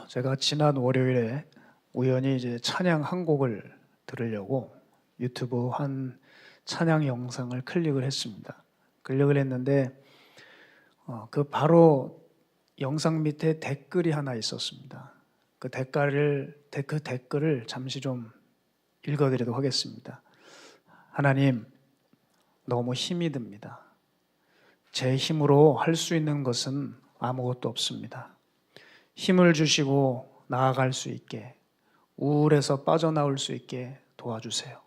제가 지난 월요일에 우연히 이제 찬양 한 곡을 들으려고 유튜브 한 찬양 영상을 클릭을 했습니다. 클릭을 했는데 그 바로 영상 밑에 댓글이 하나 있었습니다. 그 댓글을 잠시 좀 읽어드리도록 하겠습니다. 하나님, 너무 힘이 듭니다. 제 힘으로 할 수 있는 것은 아무것도 없습니다. 힘을 주시고 나아갈 수 있게, 우울에서 빠져나올 수 있게 도와주세요.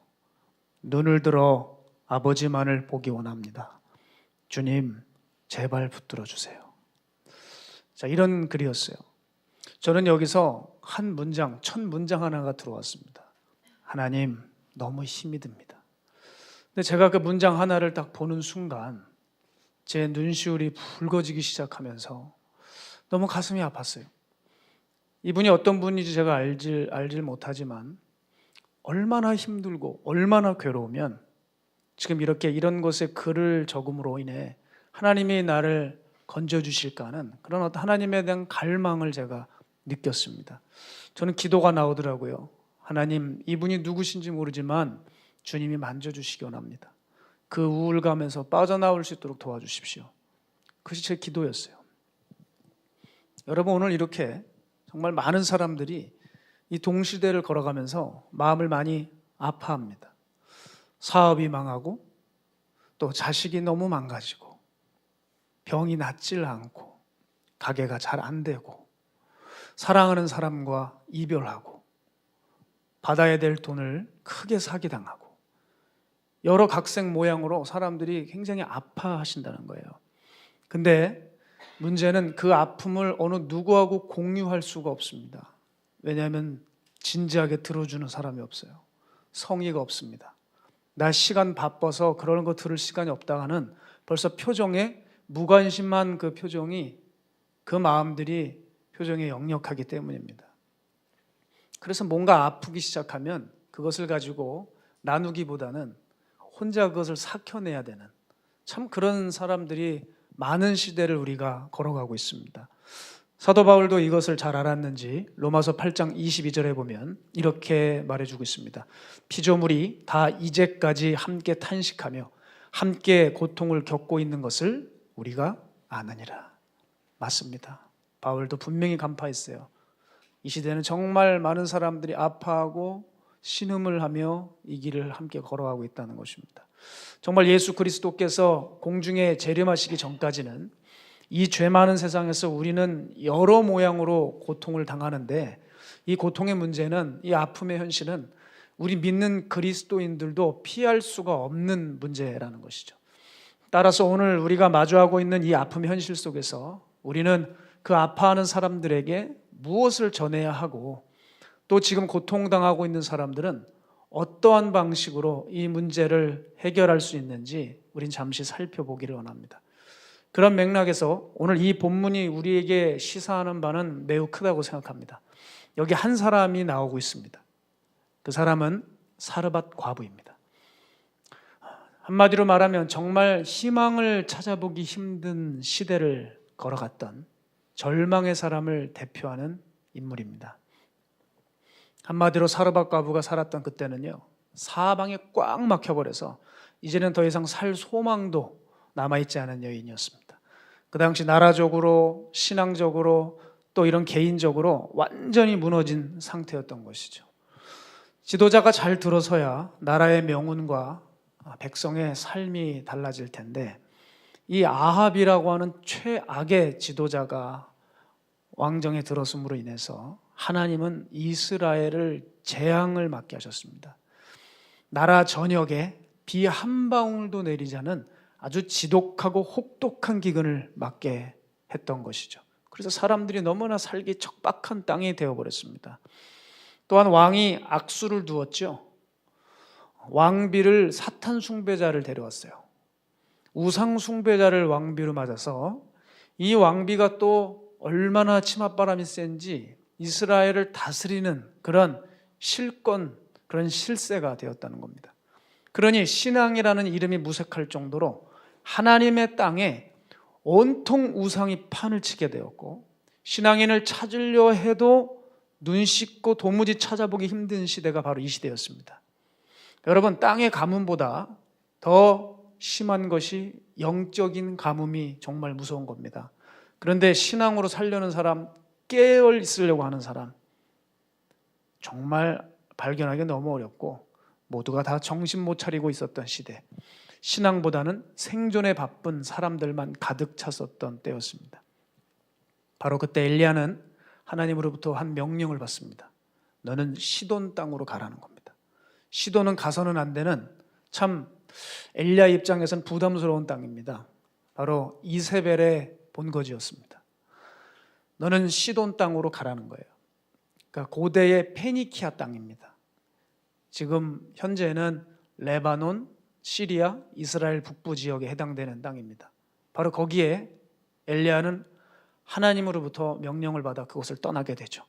눈을 들어 아버지만을 보기 원합니다. 주님, 제발 붙들어 주세요. 자, 이런 글이었어요. 저는 여기서 첫 문장 하나가 들어왔습니다. 하나님, 너무 힘이 듭니다. 근데 제가 그 문장 하나를 딱 보는 순간 제 눈시울이 붉어지기 시작하면서 너무 가슴이 아팠어요. 이분이 어떤 분인지 제가 알질 못하지만 얼마나 힘들고 얼마나 괴로우면 지금 이런 것에 글을 적음으로 인해 하나님이 나를 건져주실까 하는 그런 어떤 하나님에 대한 갈망을 제가 느꼈습니다. 저는 기도가 나오더라고요. 하나님, 이분이 누구신지 모르지만 주님이 만져주시기 원합니다. 그 우울감에서 빠져나올 수 있도록 도와주십시오. 그것이 제 기도였어요. 여러분, 오늘 이렇게 정말 많은 사람들이 이 동시대를 걸어가면서 마음을 많이 아파합니다. 사업이 망하고 또 자식이 너무 망가지고 병이 낫질 않고 가게가 잘 안 되고 사랑하는 사람과 이별하고 받아야 될 돈을 크게 사기당하고 여러 각색 모양으로 사람들이 굉장히 아파하신다는 거예요. 근데 문제는 그 아픔을 어느 누구하고 공유할 수가 없습니다. 왜냐하면 진지하게 들어주는 사람이 없어요. 성의가 없습니다. 나 시간 바빠서 그런 거 들을 시간이 없다가는 벌써 표정에 무관심한 그 표정이 그 마음들이 표정에 역력하기 때문입니다. 그래서 뭔가 아프기 시작하면 그것을 가지고 나누기보다는 혼자 그것을 삭혀내야 되는 참 그런 사람들이 많은 시대를 우리가 걸어가고 있습니다. 사도 바울도 이것을 잘 알았는지 로마서 8장 22절에 보면 이렇게 말해주고 있습니다. 피조물이 다 이제까지 함께 탄식하며 함께 고통을 겪고 있는 것을 우리가 아느니라. 맞습니다. 바울도 분명히 간파했어요. 이 시대는 정말 많은 사람들이 아파하고 신음을 하며 이 길을 함께 걸어가고 있다는 것입니다. 정말 예수 그리스도께서 공중에 재림하시기 전까지는 이 죄 많은 세상에서 우리는 여러 모양으로 고통을 당하는데 이 고통의 문제는, 이 아픔의 현실은 우리 믿는 그리스도인들도 피할 수가 없는 문제라는 것이죠. 따라서 오늘 우리가 마주하고 있는 이 아픔의 현실 속에서 우리는 그 아파하는 사람들에게 무엇을 전해야 하고 또 지금 고통당하고 있는 사람들은 어떠한 방식으로 이 문제를 해결할 수 있는지 우린 잠시 살펴보기를 원합니다. 그런 맥락에서 오늘 이 본문이 우리에게 시사하는 바는 매우 크다고 생각합니다. 여기 한 사람이 나오고 있습니다. 그 사람은 사르밧 과부입니다. 한마디로 말하면 정말 희망을 찾아보기 힘든 시대를 걸어갔던 절망의 사람을 대표하는 인물입니다. 한마디로 사르밧 과부가 살았던 그때는요, 사방에 꽉 막혀버려서 이제는 더 이상 살 소망도 남아있지 않은 여인이었습니다. 그 당시 나라적으로, 신앙적으로, 또 이런 개인적으로 완전히 무너진 상태였던 것이죠. 지도자가 잘 들어서야 나라의 명운과 백성의 삶이 달라질 텐데 이 아합이라고 하는 최악의 지도자가 왕정에 들어섬으로 인해서 하나님은 이스라엘을 재앙을 맞게 하셨습니다. 나라 전역에 비 한 방울도 내리지 않은 아주 지독하고 혹독한 기근을 맞게 했던 것이죠. 그래서 사람들이 너무나 살기 척박한 땅이 되어버렸습니다. 또한 왕이 악수를 두었죠. 왕비를 사탄 숭배자를 데려왔어요. 우상 숭배자를 왕비로 맞아서 이 왕비가 또 얼마나 치맛바람이 센지 이스라엘을 다스리는 그런 실권, 그런 실세가 되었다는 겁니다. 그러니 신앙이라는 이름이 무색할 정도로 하나님의 땅에 온통 우상이 판을 치게 되었고 신앙인을 찾으려 해도 눈 씻고 도무지 찾아보기 힘든 시대가 바로 이 시대였습니다. 여러분, 땅의 가뭄보다 더 심한 것이 영적인 가뭄이 정말 무서운 겁니다. 그런데 신앙으로 살려는 사람, 깨어 있으려고 하는 사람, 정말 발견하기 너무 어렵고 모두가 다 정신 못 차리고 있었던 시대, 신앙보다는 생존에 바쁜 사람들만 가득 찼었던 때였습니다. 바로 그때 엘리야는 하나님으로부터 한 명령을 받습니다. 너는 시돈 땅으로 가라는 겁니다. 시돈은 가서는 안 되는, 참 엘리야 입장에서는 부담스러운 땅입니다. 바로 이세벨의 본거지였습니다. 너는 시돈 땅으로 가라는 거예요. 그러니까 고대의 페니키아 땅입니다. 지금 현재는 레바논, 시리아, 이스라엘 북부 지역에 해당되는 땅입니다. 바로 거기에 엘리야는 하나님으로부터 명령을 받아 그곳을 떠나게 되죠.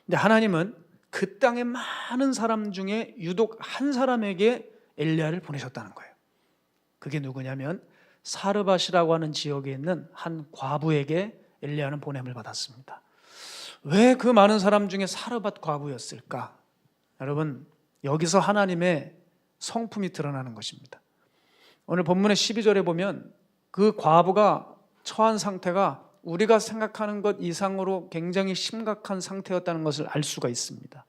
근데 하나님은 그 땅의 많은 사람 중에 유독 한 사람에게 엘리야를 보내셨다는 거예요. 그게 누구냐면 사르밧이라고 하는 지역에 있는 한 과부에게 엘리야는 보냄을 받았습니다. 왜 그 많은 사람 중에 사르밧 과부였을까? 여러분, 여기서 하나님의 성품이 드러나는 것입니다. 오늘 본문의 12절에 보면 그 과부가 처한 상태가 우리가 생각하는 것 이상으로 굉장히 심각한 상태였다는 것을 알 수가 있습니다.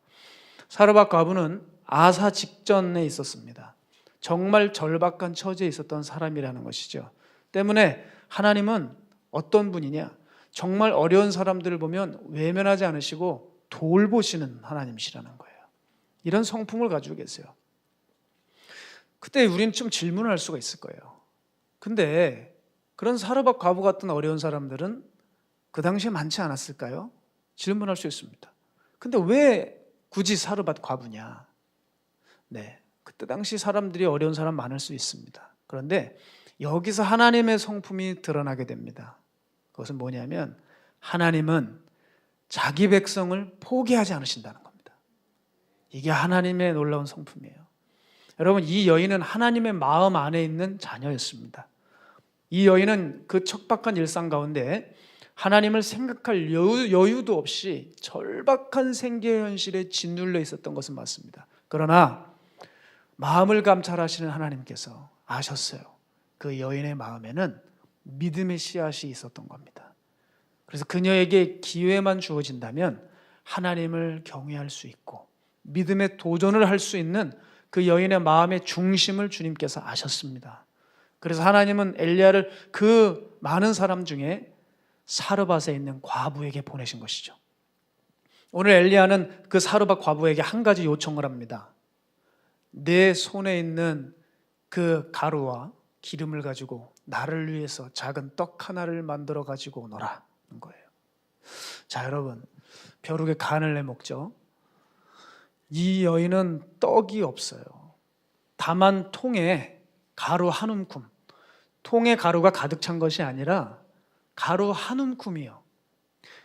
사르밧 과부는 아사 직전에 있었습니다. 정말 절박한 처지에 있었던 사람이라는 것이죠. 때문에 하나님은 어떤 분이냐? 정말 어려운 사람들을 보면 외면하지 않으시고 돌보시는 하나님이시라는 거예요. 이런 성품을 가지고 계세요. 그때 우리는 좀 질문을 할 수가 있을 거예요. 근데 그런 사르밧 과부 같은 어려운 사람들은 그 당시에 많지 않았을까요? 질문할 수 있습니다. 근데 왜 굳이 사르밧 과부냐? 네, 그때 당시 사람들이 어려운 사람 많을 수 있습니다. 그런데 여기서 하나님의 성품이 드러나게 됩니다. 그것은 뭐냐면 하나님은 자기 백성을 포기하지 않으신다는 겁니다. 이게 하나님의 놀라운 성품이에요. 여러분, 이 여인은 하나님의 마음 안에 있는 자녀였습니다. 이 여인은 그 척박한 일상 가운데 하나님을 생각할 여유도 없이 절박한 생계 현실에 짓눌려 있었던 것은 맞습니다. 그러나 마음을 감찰하시는 하나님께서 아셨어요. 그 여인의 마음에는 믿음의 씨앗이 있었던 겁니다. 그래서 그녀에게 기회만 주어진다면 하나님을 경외할 수 있고 믿음의 도전을 할 수 있는 그 여인의 마음의 중심을 주님께서 아셨습니다. 그래서 하나님은 엘리야를 그 많은 사람 중에 사르밧에 있는 과부에게 보내신 것이죠. 오늘 엘리야는 그 사르밧 과부에게 한 가지 요청을 합니다. 내 손에 있는 그 가루와 기름을 가지고 나를 위해서 작은 떡 하나를 만들어 가지고 오너라는 거예요. 자, 여러분, 벼룩에 간을 내먹죠. 이 여인은 떡이 없어요. 다만 통에 가루 한 움큼, 통에 가루가 가득 찬 것이 아니라 가루 한 움큼이요.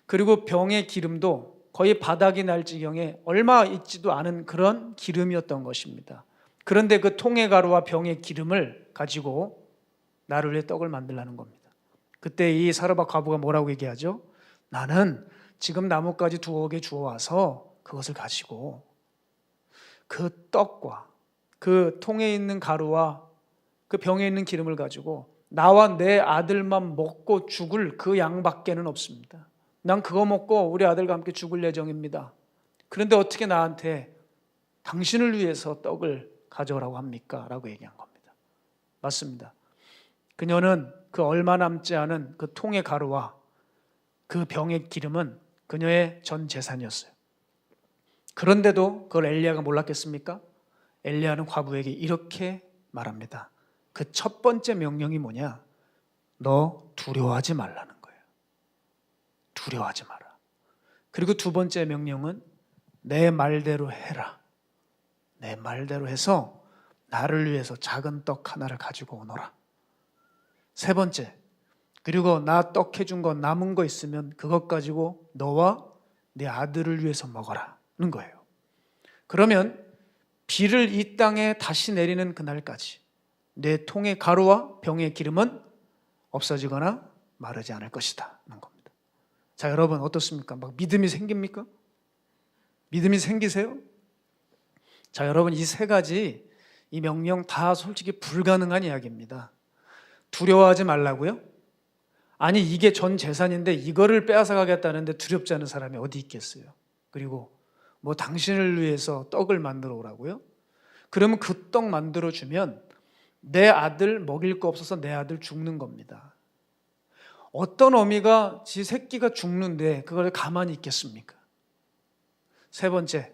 그리고 병의 기름도 거의 바닥이 날 지경에 얼마 있지도 않은 그런 기름이었던 것입니다. 그런데 그 통의 가루와 병의 기름을 가지고 나를 위해 떡을 만들라는 겁니다. 그때 이 사르밧 과부가 뭐라고 얘기하죠? 나는 지금 나뭇가지 2개 주워와서 그것을 가지고 그 떡과 그 통에 있는 가루와 그 병에 있는 기름을 가지고 나와 내 아들만 먹고 죽을 그 양밖에는 없습니다. 난 그거 먹고 우리 아들과 함께 죽을 예정입니다. 그런데 어떻게 나한테 당신을 위해서 떡을 가져오라고 합니까? 라고 얘기한 겁니다. 맞습니다. 그녀는 그 얼마 남지 않은 그 통의 가루와 그 병의 기름은 그녀의 전 재산이었어요. 그런데도 그걸 엘리야가 몰랐겠습니까? 엘리야는 과부에게 이렇게 말합니다. 그 첫 번째 명령이 뭐냐? 너 두려워하지 말라는 거예요. 두려워하지 마라. 그리고 두 번째 명령은 내 말대로 해라. 내 말대로 해서 나를 위해서 작은 떡 하나를 가지고 오너라. 세 번째, 그리고 나 떡 해준 거 남은 거 있으면 그것 가지고 너와 내 아들을 위해서 먹어라는 거예요. 그러면 비를 이 땅에 다시 내리는 그날까지 내 통의 가루와 병의 기름은 없어지거나 마르지 않을 것이다 는 겁니다. 자, 여러분 어떻습니까? 막 믿음이 생깁니까? 믿음이 생기세요? 자, 여러분 이 세 가지 이 명령 다 솔직히 불가능한 이야기입니다. 두려워하지 말라고요? 아니 이게 전 재산인데 이거를 빼앗아 가겠다는데 두렵지 않은 사람이 어디 있겠어요? 그리고 뭐 당신을 위해서 떡을 만들어 오라고요? 그러면 그 떡 만들어 주면 내 아들 먹일 거 없어서 내 아들 죽는 겁니다. 어떤 어미가 지 새끼가 죽는데 그걸 가만히 있겠습니까? 세 번째,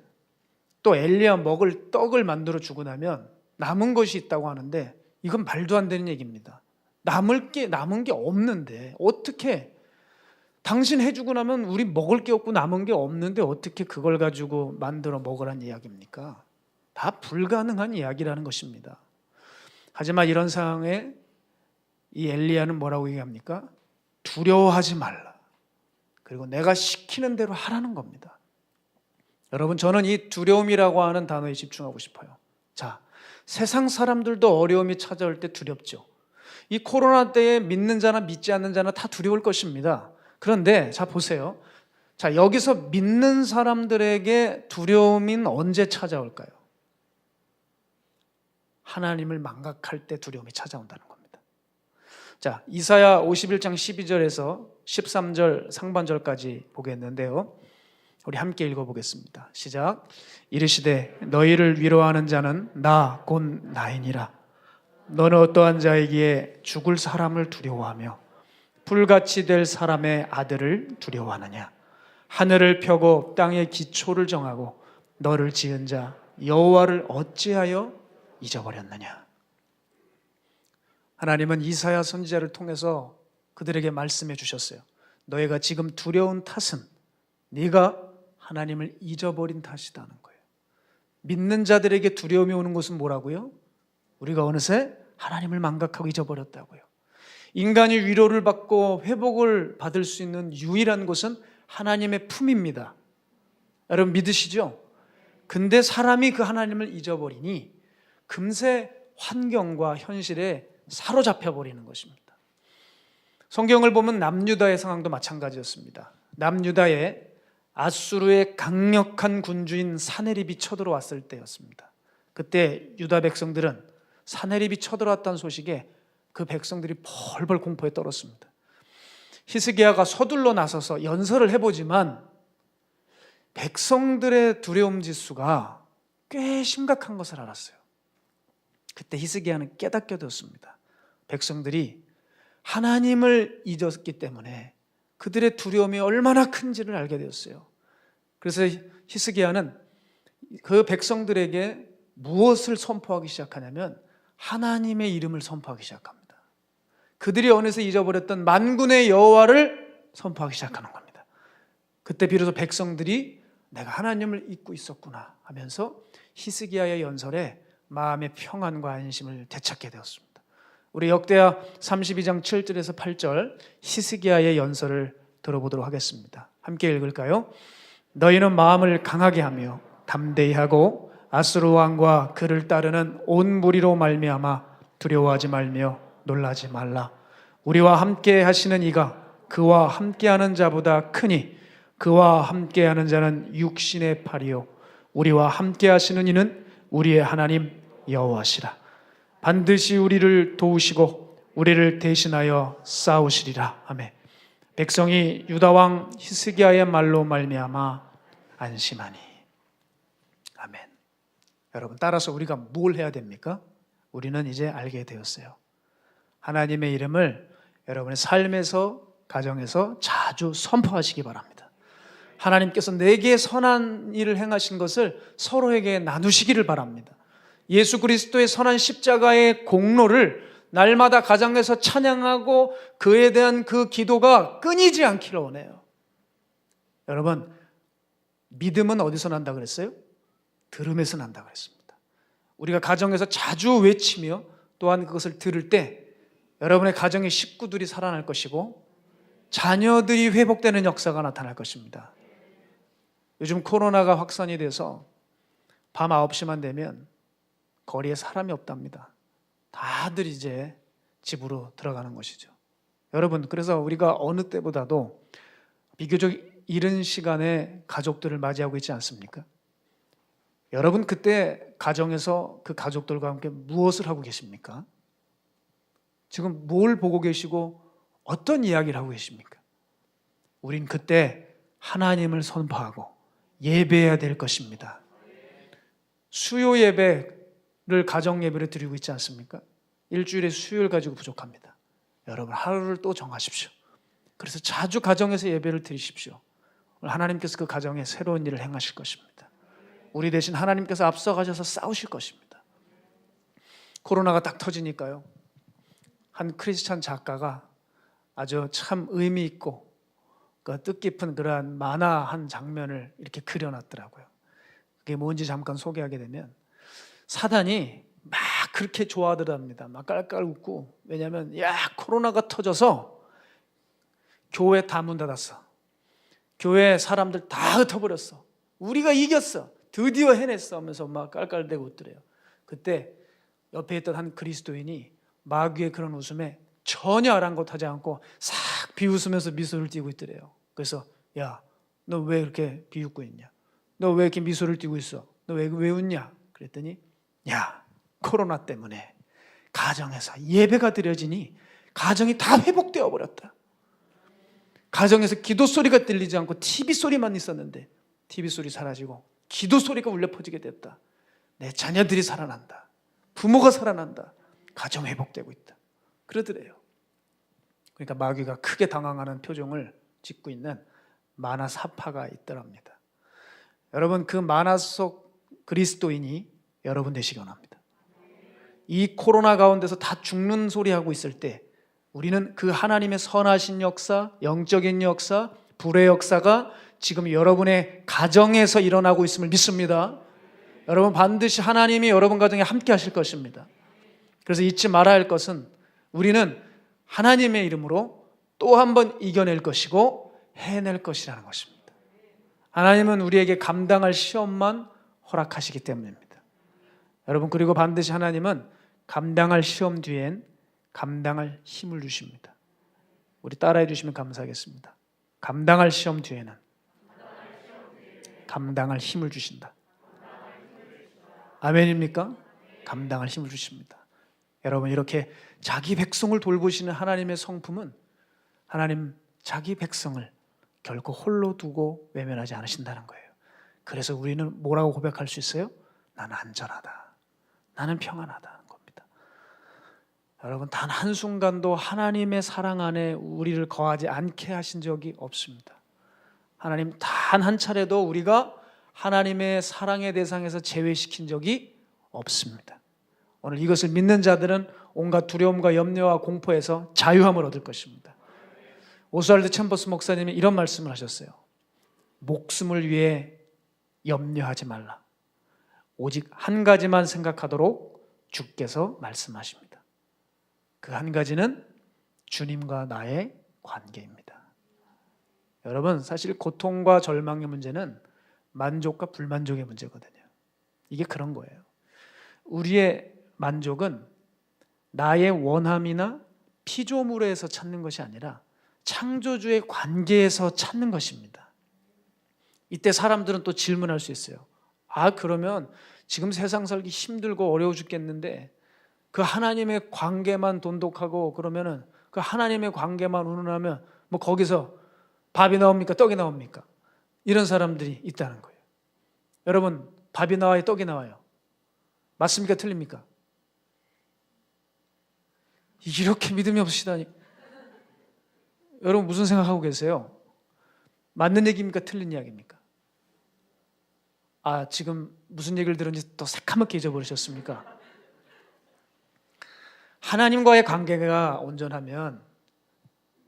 또 엘리야 먹을 떡을 만들어 주고 나면 남은 것이 있다고 하는데 이건 말도 안 되는 얘기입니다. 남은 게 없는데 어떻게 당신 해주고 나면 우리 먹을 게 없고 남은 게 없는데 어떻게 그걸 가지고 만들어 먹으란 이야기입니까? 다 불가능한 이야기라는 것입니다. 하지만 이런 상황에 이 엘리야는 뭐라고 얘기합니까? 두려워하지 말라. 그리고 내가 시키는 대로 하라는 겁니다. 여러분, 저는 이 두려움이라고 하는 단어에 집중하고 싶어요. 자, 세상 사람들도 어려움이 찾아올 때 두렵죠. 이 코로나 때에 믿는 자나 믿지 않는 자나 다 두려울 것입니다. 그런데 자 보세요. 자, 여기서 믿는 사람들에게 두려움은 언제 찾아올까요? 하나님을 망각할 때 두려움이 찾아온다는 겁니다. 자, 이사야 51장 12절에서 13절 상반절까지 보겠는데요. 우리 함께 읽어보겠습니다. 시작. 이르시되 너희를 위로하는 자는 나 곧 나이니라. 너는 어떠한 자이기에 죽을 사람을 두려워하며 불같이 될 사람의 아들을 두려워하느냐. 하늘을 펴고 땅의 기초를 정하고 너를 지은 자 여호와를 어찌하여 잊어버렸느냐. 하나님은 이사야 선지자를 통해서 그들에게 말씀해 주셨어요. 너희가 지금 두려운 탓은 네가 하나님을 잊어버린 탓이다는 거예요. 믿는 자들에게 두려움이 오는 것은 뭐라고요? 우리가 어느새 하나님을 망각하고 잊어버렸다고요. 인간이 위로를 받고 회복을 받을 수 있는 유일한 곳은 하나님의 품입니다. 여러분 믿으시죠? 근데 사람이 그 하나님을 잊어버리니 금세 환경과 현실에 사로잡혀 버리는 것입니다. 성경을 보면 남유다의 상황도 마찬가지였습니다. 남유다에 아수르의 강력한 군주인 사네립이 쳐들어왔을 때였습니다. 그때 유다 백성들은 사네립이 쳐들어왔다는 소식에 그 백성들이 벌벌 공포에 떨었습니다. 히스기야가 서둘러 나서서 연설을 해보지만 백성들의 두려움 지수가 꽤 심각한 것을 알았어요. 그때 히스기야는 깨닫게 되었습니다. 백성들이 하나님을 잊었기 때문에 그들의 두려움이 얼마나 큰지를 알게 되었어요. 그래서 히스기야는 그 백성들에게 무엇을 선포하기 시작하냐면 하나님의 이름을 선포하기 시작합니다. 그들이 어느새 잊어버렸던 만군의 여호와를 선포하기 시작하는 겁니다. 그때 비로소 백성들이 내가 하나님을 잊고 있었구나 하면서 히스기야의 연설에 마음의 평안과 안심을 되찾게 되었습니다. 우리 역대하 32장 7절에서 8절 히스기야의 연설을 들어보도록 하겠습니다. 함께 읽을까요? 너희는 마음을 강하게 하며 담대히 하고 아수르 왕과 그를 따르는 온 무리로 말미암아 두려워하지 말며 놀라지 말라. 우리와 함께 하시는 이가 그와 함께하는 자보다 크니 그와 함께하는 자는 육신의 팔이요 우리와 함께하시는 이는 우리의 하나님 여호와시라. 반드시 우리를 도우시고 우리를 대신하여 싸우시리라. 아멘. 백성이 유다 왕 히스기야의 말로 말미암아 안심하니. 아멘. 여러분 따라서 우리가 뭘 해야 됩니까? 우리는 이제 알게 되었어요. 하나님의 이름을 여러분의 삶에서 가정에서 자주 선포하시기 바랍니다. 하나님께서 내게 선한 일을 행하신 것을 서로에게 나누시기를 바랍니다. 예수 그리스도의 선한 십자가의 공로를 날마다 가정에서 찬양하고 그에 대한 그 기도가 끊이지 않기를 원해요. 여러분 믿음은 어디서 난다 그랬어요? 들음에서 난다 그랬습니다. 우리가 가정에서 자주 외치며 또한 그것을 들을 때 여러분의 가정의 식구들이 살아날 것이고 자녀들이 회복되는 역사가 나타날 것입니다. 요즘 코로나가 확산이 돼서 밤 9시만 되면 거리에 사람이 없답니다. 다들 이제 집으로 들어가는 것이죠. 여러분 그래서 우리가 어느 때보다도 비교적 이른 시간에 가족들을 맞이하고 있지 않습니까? 여러분 그때 가정에서 그 가족들과 함께 무엇을 하고 계십니까? 지금 뭘 보고 계시고 어떤 이야기를 하고 계십니까? 우린 그때 하나님을 선포하고 예배해야 될 것입니다. 수요 예배를 가정 예배로 드리고 있지 않습니까? 일주일에 수요일 가지고 부족합니다. 여러분 하루를 또 정하십시오. 그래서 자주 가정에서 예배를 드리십시오. 하나님께서 그 가정에 새로운 일을 행하실 것입니다. 우리 대신 하나님께서 앞서가셔서 싸우실 것입니다. 코로나가 딱 터지니까요, 한 크리스찬 작가가 아주 참 의미 있고 그 뜻깊은 그러한 만화 한 장면을 이렇게 그려놨더라고요. 그게 뭔지 잠깐 소개하게 되면, 사단이 막 그렇게 좋아하더랍니다. 막 깔깔 웃고, 왜냐하면 야 코로나가 터져서 교회 다 문 닫았어, 교회 사람들 다 흩어버렸어, 우리가 이겼어, 드디어 해냈어 하면서 막 깔깔대고 웃더래요. 그때 옆에 있던 한 그리스도인이 마귀의 그런 웃음에 전혀 아랑곳하지 않고 싹 비웃으면서 미소를 띠고 있더래요. 그래서 야, 너 왜 그렇게 비웃고 있냐? 너 왜 이렇게 미소를 띠고 있어? 너 왜 웃냐? 그랬더니 야, 코로나 때문에 가정에서 예배가 드려지니 가정이 다 회복되어 버렸다. 가정에서 기도 소리가 들리지 않고 TV 소리만 있었는데 TV 소리 사라지고 기도 소리가 울려 퍼지게 됐다. 내 자녀들이 살아난다. 부모가 살아난다. 가정 회복되고 있다. 그러더래요. 그러니까 마귀가 크게 당황하는 표정을 짓고 있는 만화 사파가 있더랍니다. 여러분 그 만화 속 그리스도인이 여러분 되시기 원합니다. 이 코로나 가운데서 다 죽는 소리 하고 있을 때 우리는 그 하나님의 선하신 역사, 영적인 역사, 불의 역사가 지금 여러분의 가정에서 일어나고 있음을 믿습니다. 여러분 반드시 하나님이 여러분 가정에 함께 하실 것입니다. 그래서 잊지 말아야 할 것은 우리는 하나님의 이름으로 또 한 번 이겨낼 것이고 해낼 것이라는 것입니다. 하나님은 우리에게 감당할 시험만 허락하시기 때문입니다. 여러분 그리고 반드시 하나님은 감당할 시험 뒤엔 감당할 힘을 주십니다. 우리 따라해 주시면 감사하겠습니다. 감당할 시험 뒤에는 감당할 힘을 주신다. 아멘입니까? 감당할 힘을 주십니다. 여러분 이렇게 자기 백성을 돌보시는 하나님의 성품은 하나님 자기 백성을 결코 홀로 두고 외면하지 않으신다는 거예요. 그래서 우리는 뭐라고 고백할 수 있어요? 나는 안전하다. 나는 평안하다는 겁니다. 여러분 단 한순간도 하나님의 사랑 안에 우리를 거하지 않게 하신 적이 없습니다. 하나님 단 한 차례도 우리가 하나님의 사랑의 대상에서 제외시킨 적이 없습니다. 오늘 이것을 믿는 자들은 온갖 두려움과 염려와 공포에서 자유함을 얻을 것입니다. 오스왈드 챔버스 목사님이 이런 말씀을 하셨어요. 목숨을 위해 염려하지 말라. 오직 한 가지만 생각하도록 주께서 말씀하십니다. 그 한 가지는 주님과 나의 관계입니다. 여러분 사실 고통과 절망의 문제는 만족과 불만족의 문제거든요. 이게 그런 거예요. 우리의 만족은 나의 원함이나 피조물에서 찾는 것이 아니라 창조주의 관계에서 찾는 것입니다. 이때 사람들은 또 질문할 수 있어요. 아 그러면 지금 세상 살기 힘들고 어려워 죽겠는데 그 하나님의 관계만 돈독하고 그러면은 그 하나님의 관계만 운운하면 뭐 거기서 밥이 나옵니까? 떡이 나옵니까? 이런 사람들이 있다는 거예요. 여러분 밥이 나와요? 떡이 나와요? 맞습니까? 틀립니까? 이렇게 믿음이 없으시다니. 여러분 무슨 생각하고 계세요? 맞는 얘기입니까? 틀린 이야기입니까? 아 지금 무슨 얘기를 들었는지 또 새카맣게 잊어버리셨습니까? 하나님과의 관계가 온전하면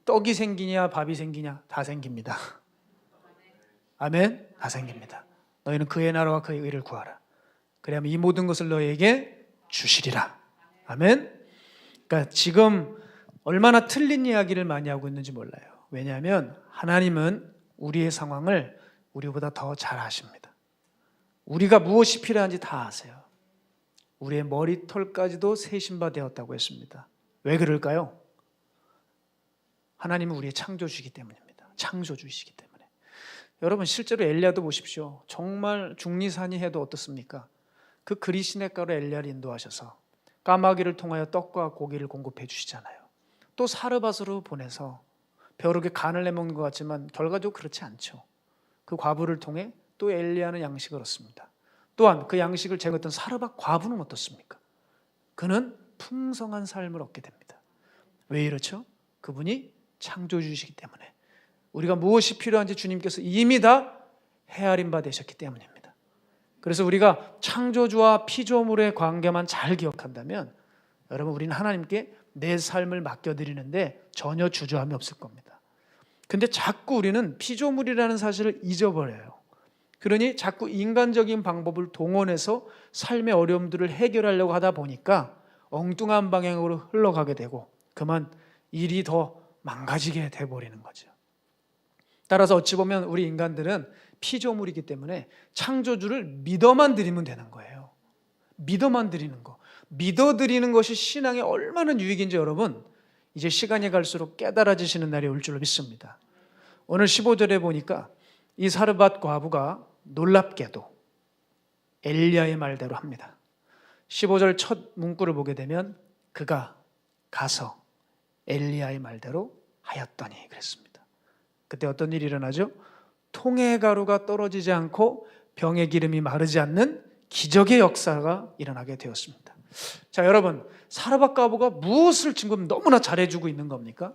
떡이 생기냐 밥이 생기냐 다 생깁니다. 아멘? 다 생깁니다. 너희는 그의 나라와 그의 의를 구하라. 그래야만 이 모든 것을 너희에게 주시리라. 아멘? 그러니까 지금 얼마나 틀린 이야기를 많이 하고 있는지 몰라요. 왜냐하면 하나님은 우리의 상황을 우리보다 더 잘 아십니다. 우리가 무엇이 필요한지 다 아세요. 우리의 머리털까지도 세신 바 되었다고 했습니다. 왜 그럴까요? 하나님은 우리의 창조주이기 때문입니다. 창조주이시기 때문에. 여러분 실제로 엘리야도 보십시오. 정말 중리산이 해도 어떻습니까? 그 그리시네가로 엘리야를 인도하셔서 까마귀를 통하여 떡과 고기를 공급해 주시잖아요. 또 사르밧으로 보내서 벼룩에 간을 내먹는 것 같지만 결과적으로 그렇지 않죠. 그 과부를 통해 또 엘리야는 양식을 얻습니다. 또한 그 양식을 제공했던 사르밧 과부는 어떻습니까? 그는 풍성한 삶을 얻게 됩니다. 왜 이렇죠? 그분이 창조주이시기 때문에, 우리가 무엇이 필요한지 주님께서 이미 다 헤아린 바 되셨기 때문입니다. 그래서 우리가 창조주와 피조물의 관계만 잘 기억한다면 여러분, 우리는 하나님께 내 삶을 맡겨드리는데 전혀 주저함이 없을 겁니다. 근데 자꾸 우리는 피조물이라는 사실을 잊어버려요. 그러니 자꾸 인간적인 방법을 동원해서 삶의 어려움들을 해결하려고 하다 보니까 엉뚱한 방향으로 흘러가게 되고 그만 일이 더 망가지게 돼버리는 거죠. 따라서 어찌 보면 우리 인간들은 피조물이기 때문에 창조주를 믿어만 드리면 되는 거예요. 믿어만 드리는 거. 믿어드리는 것이 신앙에 얼마나 유익인지 여러분, 이제 시간이 갈수록 깨달아지시는 날이 올 줄로 믿습니다. 오늘 15절에 보니까 이 사르밧 과부가 놀랍게도 엘리야의 말대로 합니다. 15절 첫 문구를 보게 되면 그가 가서 엘리야의 말대로 하였더니 그랬습니다. 그때 어떤 일이 일어나죠? 통의 가루가 떨어지지 않고 병의 기름이 마르지 않는 기적의 역사가 일어나게 되었습니다. 자, 여러분, 사르밧 과부가 무엇을 지금 너무나 잘해주고 있는 겁니까?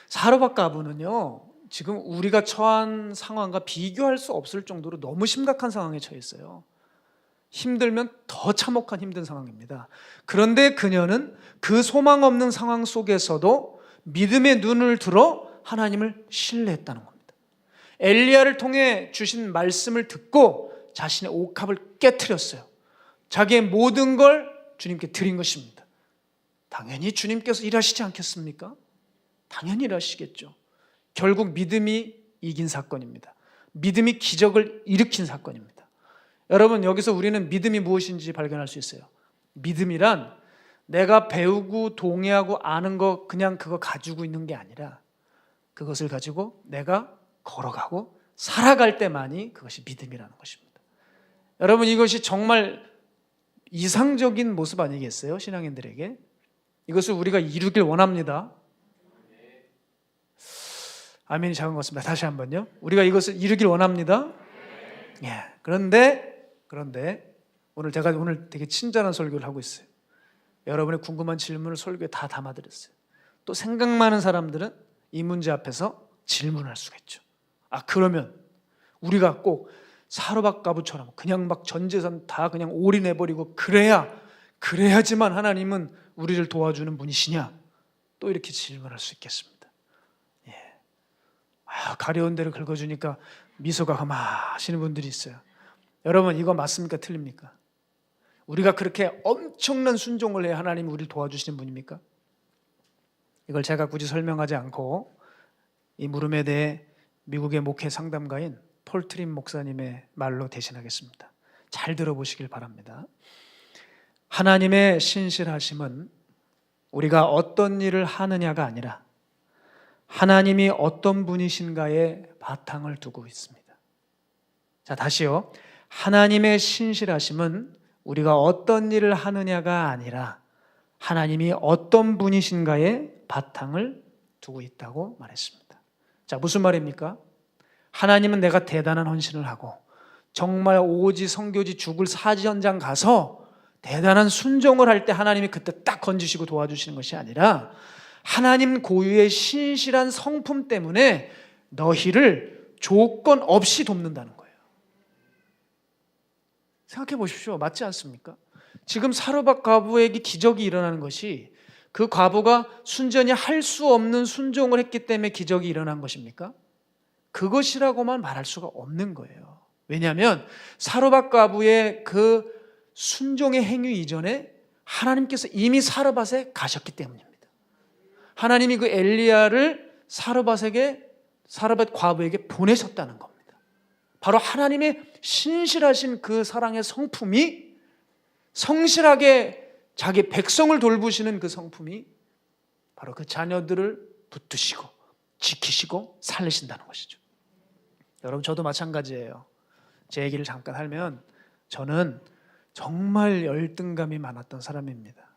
사르밧 과부는요, 지금 우리가 처한 상황과 비교할 수 없을 정도로 너무 심각한 상황에 처해 있어요. 힘들면 더 참혹한 힘든 상황입니다. 그런데 그녀는 그 소망 없는 상황 속에서도 믿음의 눈을 들어 하나님을 신뢰했다는 겁니다. 엘리야를 통해 주신 말씀을 듣고 자신의 옥합을 깨트렸어요. 자기의 모든 걸 주님께 드린 것입니다. 당연히 주님께서 일하시지 않겠습니까? 당연히 일하시겠죠. 결국 믿음이 이긴 사건입니다. 믿음이 기적을 일으킨 사건입니다. 여러분, 여기서 우리는 믿음이 무엇인지 발견할 수 있어요. 믿음이란 내가 배우고 동의하고 아는 거 그냥 그거 가지고 있는 게 아니라 그것을 가지고 내가 걸어가고 살아갈 때만이 그것이 믿음이라는 것입니다. 여러분, 이것이 정말 이상적인 모습 아니겠어요? 신앙인들에게. 이것을 우리가 이루길 원합니다. 아멘이 작은 것 같습니다. 다시 한번요. 우리가 이것을 이루길 원합니다. 예. 그런데 오늘 제가 되게 친절한 설교를 하고 있어요. 여러분의 궁금한 질문을 설교에 다 담아드렸어요. 또 생각 많은 사람들은 이 문제 앞에서 질문할 수가 있죠. 그러면 우리가 꼭 사르밧 과부처럼 그냥 막 전 재산 다 그냥 올인해버리고 그래야지만 하나님은 우리를 도와주는 분이시냐? 또 이렇게 질문할 수 있겠습니다. 예. 가려운 데를 긁어주니까 미소가 흠하시는 분들이 있어요. 여러분, 이거 맞습니까? 틀립니까? 우리가 그렇게 엄청난 순종을 해야 하나님이 우리를 도와주시는 분입니까? 이걸 제가 굳이 설명하지 않고 이 물음에 대해 미국의 목회 상담가인 폴 트림 목사님의 말로 대신하겠습니다. 잘 들어보시길 바랍니다. 하나님의 신실하심은 우리가 어떤 일을 하느냐가 아니라 하나님이 어떤 분이신가에 바탕을 두고 있습니다. 자, 다시요. 하나님의 신실하심은 우리가 어떤 일을 하느냐가 아니라 하나님이 어떤 분이신가에 바탕을 두고 있다고 말했습니다. 자, 무슨 말입니까? 하나님은 내가 대단한 헌신을 하고 정말 오지 성교지 죽을 사지 현장 가서 대단한 순종을 할 때 하나님이 그때 딱 건지시고 도와주시는 것이 아니라 하나님 고유의 신실한 성품 때문에 너희를 조건 없이 돕는다는 거예요. 생각해 보십시오. 맞지 않습니까? 지금 사르밧 과부에게 기적이 일어나는 것이 그 과부가 순전히 할 수 없는 순종을 했기 때문에 기적이 일어난 것입니까? 그것이라고만 말할 수가 없는 거예요. 왜냐하면 사르밧 과부의 그 순종의 행위 이전에 하나님께서 이미 사르밧에 가셨기 때문입니다. 하나님이 그 엘리야를 사르밧 과부에게 보내셨다는 겁니다. 바로 하나님의 신실하신 그 사랑의 성품이, 성실하게 자기 백성을 돌보시는 그 성품이 바로 그 자녀들을 붙드시고 지키시고 살리신다는 것이죠. 여러분, 저도 마찬가지예요. 제 얘기를 잠깐 하면 저는 정말 열등감이 많았던 사람입니다.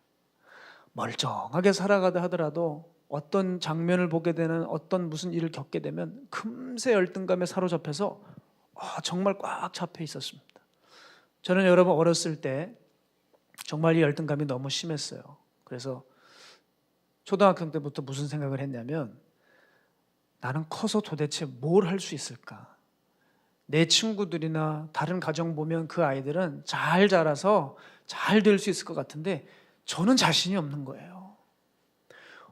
멀쩡하게 살아가다 하더라도 어떤 장면을 보게 되는, 어떤 무슨 일을 겪게 되면 금세 열등감에 사로잡혀서 정말 꽉 잡혀 있었습니다. 저는 여러분 어렸을 때 정말 이 열등감이 너무 심했어요. 그래서 초등학생 때부터 무슨 생각을 했냐면, 나는 커서 도대체 뭘 할 수 있을까? 내 친구들이나 다른 가정 보면 그 아이들은 잘 자라서 잘 될 수 있을 것 같은데 저는 자신이 없는 거예요.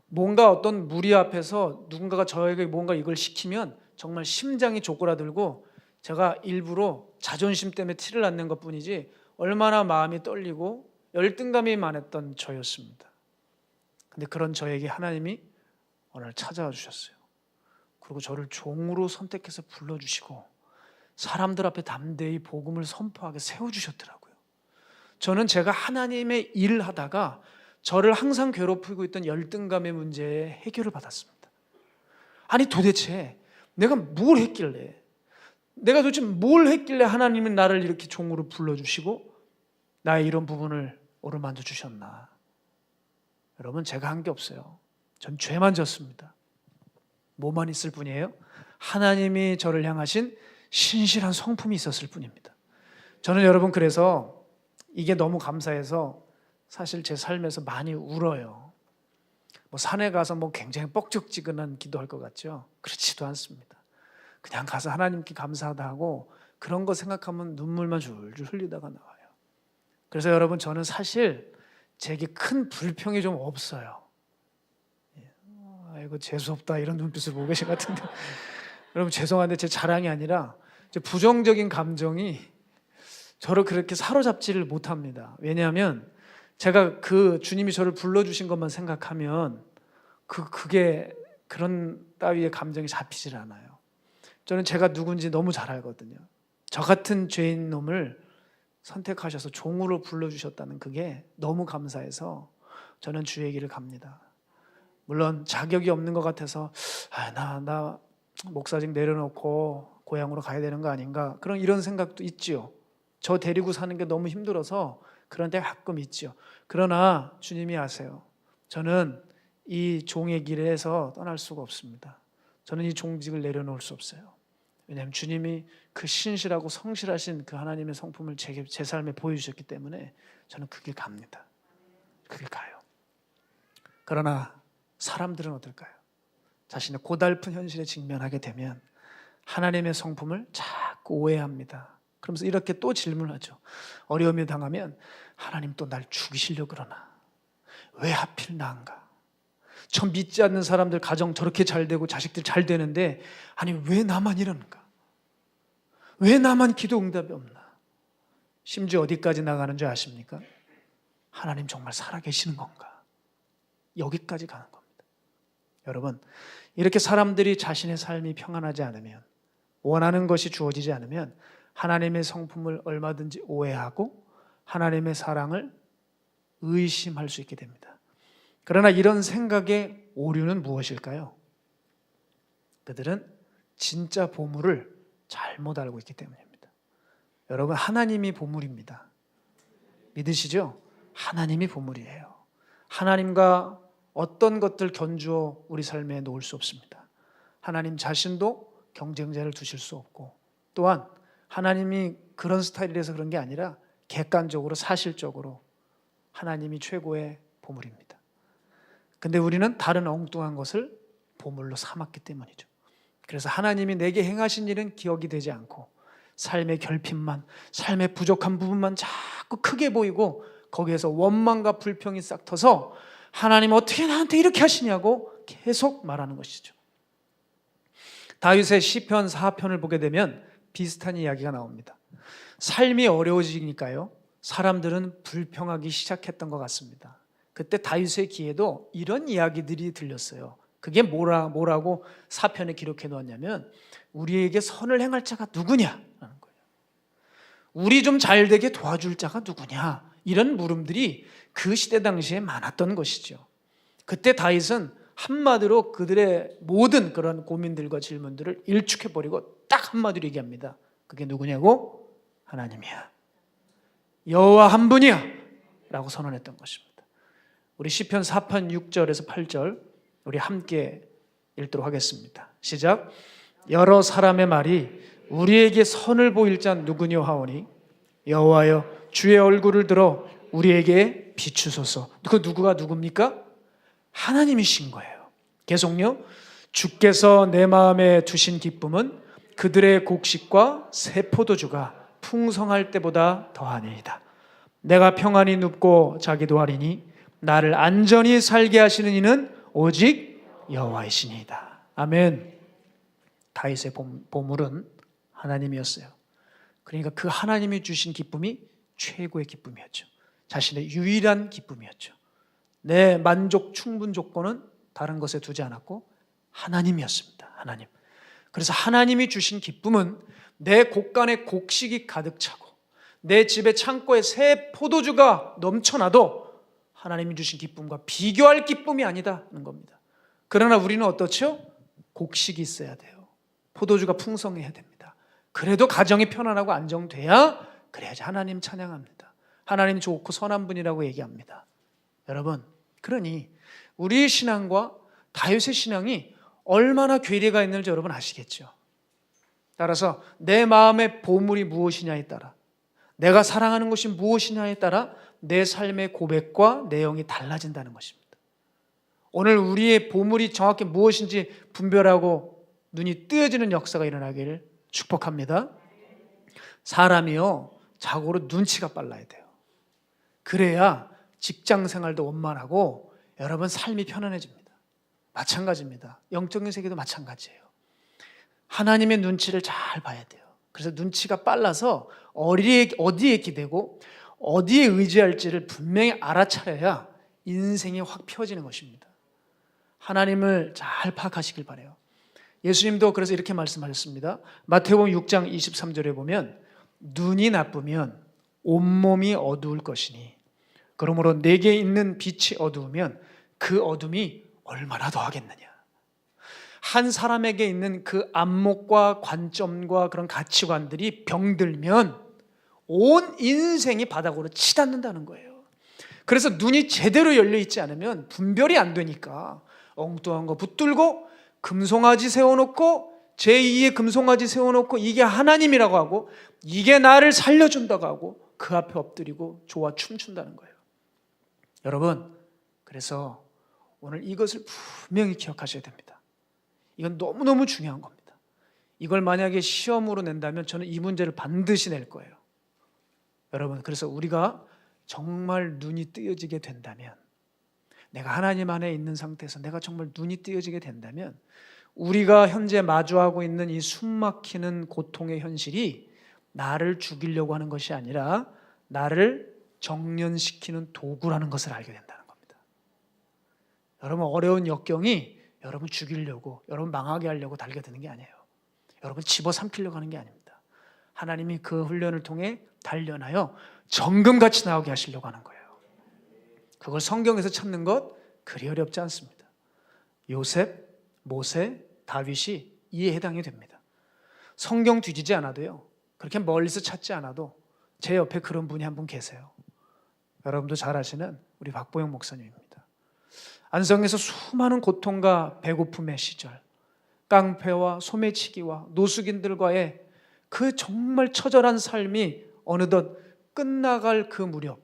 뭔가 어떤 무리 앞에서 누군가가 저에게 뭔가 이걸 시키면 정말 심장이 쪼그라들고 제가 일부러 자존심 때문에 티를 안 낸 것뿐이지 얼마나 마음이 떨리고 열등감이 많았던 저였습니다. 근데 그런 저에게 하나님이 어느 날 찾아와 주셨어요. 그리고 저를 종으로 선택해서 불러주시고 사람들 앞에 담대히 복음을 선포하게 세워주셨더라고요. 저는 제가 하나님의 일을 하다가 저를 항상 괴롭히고 있던 열등감의 문제에 해결을 받았습니다. 아니 도대체 내가 뭘 했길래, 내가 도대체 뭘 했길래 하나님이 나를 이렇게 종으로 불러주시고 나의 이런 부분을 어루만져 주셨나. 여러분, 제가 한 게 없어요. 전 죄만 졌습니다. 뭐만 있을 뿐이에요? 하나님이 저를 향하신 신실한 성품이 있었을 뿐입니다. 저는 여러분 그래서 이게 너무 감사해서 사실 제 삶에서 많이 울어요. 산에 가서 굉장히 뻑적지근한 기도할 것 같죠? 그렇지도 않습니다. 그냥 가서 하나님께 감사하다 하고 그런 거 생각하면 눈물만 줄줄 흘리다가 나와요. 그래서 여러분, 저는 사실 제게 큰 불평이 좀 없어요. 아이고 재수없다 이런 눈빛을 보고 계신 것 같은데 여러분 죄송한데 제 자랑이 아니라 부정적인 감정이 저를 그렇게 사로잡지를 못합니다. 왜냐하면 제가 그 주님이 저를 불러주신 것만 생각하면 그게 그런 따위의 감정이 잡히질 않아요. 저는 제가 누군지 너무 잘 알거든요. 저 같은 죄인 놈을 선택하셔서 종으로 불러주셨다는 그게 너무 감사해서 저는 주의 길을 갑니다. 물론 자격이 없는 것 같아서 나 목사직 내려놓고 고향으로 가야 되는 거 아닌가, 이런 생각도 있지요. 저 데리고 사는 게 너무 힘들어서 그런 데 가끔 있지요. 그러나 주님이 아세요. 저는 이 종의 길에서 떠날 수가 없습니다. 저는 이 종직을 내려놓을 수 없어요. 왜냐하면 주님이 그 신실하고 성실하신 그 하나님의 성품을 제 삶에 보여주셨기 때문에 저는 그 길 갑니다. 그 길 가요. 그러나 사람들은 어떨까요? 자신의 고달픈 현실에 직면하게 되면 하나님의 성품을 자꾸 오해합니다. 그러면서 이렇게 또 질문하죠. 어려움이 당하면 하나님 또 날 죽이시려고 그러나? 왜 하필 나인가? 저 믿지 않는 사람들 가정 저렇게 잘 되고 자식들 잘 되는데 아니 왜 나만 이러는가? 왜 나만 기도 응답이 없나? 심지어 어디까지 나가는 줄 아십니까? 하나님 정말 살아계시는 건가? 여기까지 가는 겁니다. 여러분, 이렇게 사람들이 자신의 삶이 평안하지 않으면, 원하는 것이 주어지지 않으면 하나님의 성품을 얼마든지 오해하고 하나님의 사랑을 의심할 수 있게 됩니다. 그러나 이런 생각의 오류는 무엇일까요? 그들은 진짜 보물을 잘못 알고 있기 때문입니다. 여러분, 하나님이 보물입니다. 믿으시죠? 하나님이 보물이에요. 하나님과 어떤 것들 견주어 우리 삶에 놓을 수 없습니다. 하나님 자신도 경쟁자를 두실 수 없고, 또한 하나님이 그런 스타일이라서 그런 게 아니라 객관적으로 사실적으로 하나님이 최고의 보물입니다. 근데 우리는 다른 엉뚱한 것을 보물로 삼았기 때문이죠. 그래서 하나님이 내게 행하신 일은 기억이 되지 않고 삶의 결핍만, 삶의 부족한 부분만 자꾸 크게 보이고 거기에서 원망과 불평이 싹 터서 하나님 어떻게 나한테 이렇게 하시냐고 계속 말하는 것이죠. 다윗의 시편 4편을 보게 되면 비슷한 이야기가 나옵니다. 삶이 어려워지니까요, 사람들은 불평하기 시작했던 것 같습니다. 그때 다윗의 귀에도 이런 이야기들이 들렸어요. 그게 뭐라고 사편에 기록해 놓았냐면, 우리에게 선을 행할 자가 누구냐라는 거예요. 우리 좀 잘 되게 도와줄 자가 누구냐, 이런 물음들이 그 시대 당시에 많았던 것이죠. 그때 다윗은 한마디로 그들의 모든 그런 고민들과 질문들을 일축해버리고 딱 한마디로 얘기합니다. 그게 누구냐고? 하나님이야. 여호와 한 분이야 라고 선언했던 것입니다. 우리 시편 4편 6절에서 8절 우리 함께 읽도록 하겠습니다. 시작. 여러 사람의 말이 우리에게 선을 보일 자 누구뇨 하오니 여호와여 주의 얼굴을 들어 우리에게 비추소서. 그 누구가 누굽니까? 하나님이신 거예요. 계속요. 주께서 내 마음에 두신 기쁨은 그들의 곡식과 새 포도주가 풍성할 때보다 더하니이다. 내가 평안히 눕고 자기도 하리니 나를 안전히 살게 하시는 이는 오직 여호와이시니이다. 아멘. 다윗의 보물은 하나님이었어요. 그러니까 그 하나님이 주신 기쁨이 최고의 기쁨이었죠. 자신의 유일한 기쁨이었죠. 내 만족 충분 조건은 다른 것에 두지 않았고 하나님이었습니다. 하나님. 그래서 하나님이 주신 기쁨은 내 곳간에 곡식이 가득 차고 내 집에 창고에 새 포도주가 넘쳐나도 하나님이 주신 기쁨과 비교할 기쁨이 아니다는 겁니다. 그러나 우리는 어떻죠? 곡식이 있어야 돼요. 포도주가 풍성해야 됩니다. 그래도 가정이 편안하고 안정돼야 그래야지 하나님 찬양합니다. 하나님 좋고 선한 분이라고 얘기합니다. 여러분, 그러니 우리의 신앙과 다윗의 신앙이 얼마나 괴리가 있는지 여러분 아시겠죠? 따라서 내 마음의 보물이 무엇이냐에 따라, 내가 사랑하는 것이 무엇이냐에 따라 내 삶의 고백과 내용이 달라진다는 것입니다. 오늘 우리의 보물이 정확히 무엇인지 분별하고 눈이 뜨여지는 역사가 일어나기를 축복합니다. 사람이요, 자고로 눈치가 빨라야 돼요. 그래야 직장 생활도 원만하고 여러분 삶이 편안해집니다. 마찬가지입니다. 영적인 세계도 마찬가지예요. 하나님의 눈치를 잘 봐야 돼요. 그래서 눈치가 빨라서 어디에 기대고 어디에 의지할지를 분명히 알아차려야 인생이 확 펴지는 것입니다. 하나님을 잘 파악하시길 바라요. 예수님도 그래서 이렇게 말씀하셨습니다. 마태복음 6장 23절에 보면 눈이 나쁘면 온몸이 어두울 것이니 그러므로 내게 있는 빛이 어두우면 그 어둠이 얼마나 더하겠느냐. 한 사람에게 있는 그 안목과 관점과 그런 가치관들이 병들면 온 인생이 바닥으로 치닫는다는 거예요. 그래서 눈이 제대로 열려 있지 않으면 분별이 안 되니까 엉뚱한 거 붙들고 금송아지 세워놓고 제2의 금송아지 세워놓고 이게 하나님이라고 하고 이게 나를 살려준다고 하고 그 앞에 엎드리고 좋아 춤춘다는 거예요. 여러분, 그래서 오늘 이것을 분명히 기억하셔야 됩니다. 이건 너무너무 중요한 겁니다. 이걸 만약에 시험으로 낸다면 저는 이 문제를 반드시 낼 거예요. 여러분, 그래서 우리가 정말 눈이 뜨여지게 된다면, 내가 하나님 안에 있는 상태에서 내가 정말 눈이 뜨여지게 된다면 우리가 현재 마주하고 있는 이 숨막히는 고통의 현실이 나를 죽이려고 하는 것이 아니라 나를 정련시키는 도구라는 것을 알게 된다는 겁니다. 여러분, 어려운 역경이 여러분 죽이려고, 여러분 망하게 하려고 달겨드는 게 아니에요. 여러분 집어삼키려고 하는 게 아닙니다. 하나님이 그 훈련을 통해 단련하여 정금같이 나오게 하시려고 하는 거예요. 그걸 성경에서 찾는 것 그리 어렵지 않습니다. 요셉, 모세, 다윗이 이에 해당이 됩니다. 성경 뒤지지 않아도요, 그렇게 멀리서 찾지 않아도 제 옆에 그런 분이 한 분 계세요. 여러분도 잘 아시는 우리 박보영 목사님입니다. 안성에서 수많은 고통과 배고픔의 시절, 깡패와 소매치기와 노숙인들과의 그 정말 처절한 삶이 어느덧 끝나갈 그 무렵,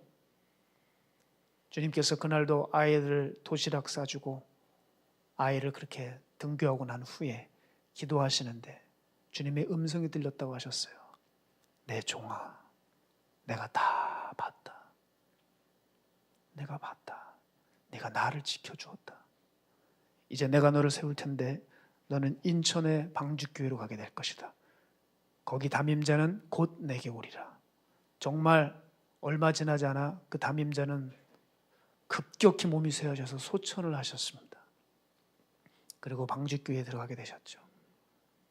주님께서 그날도 아이들 도시락 싸주고 아이를 그렇게 등교하고 난 후에 기도하시는데 주님의 음성이 들렸다고 하셨어요. 내 종아, 내가 다 봤다. 내가 봤다. 내가 나를 지켜주었다. 이제 내가 너를 세울 텐데 너는 인천의 방주교회로 가게 될 것이다. 거기 담임자는 곧 내게 오리라. 정말 얼마 지나지 않아 그 담임자는 급격히 몸이 쇠어져서 소천을 하셨습니다. 그리고 방주교회에 들어가게 되셨죠.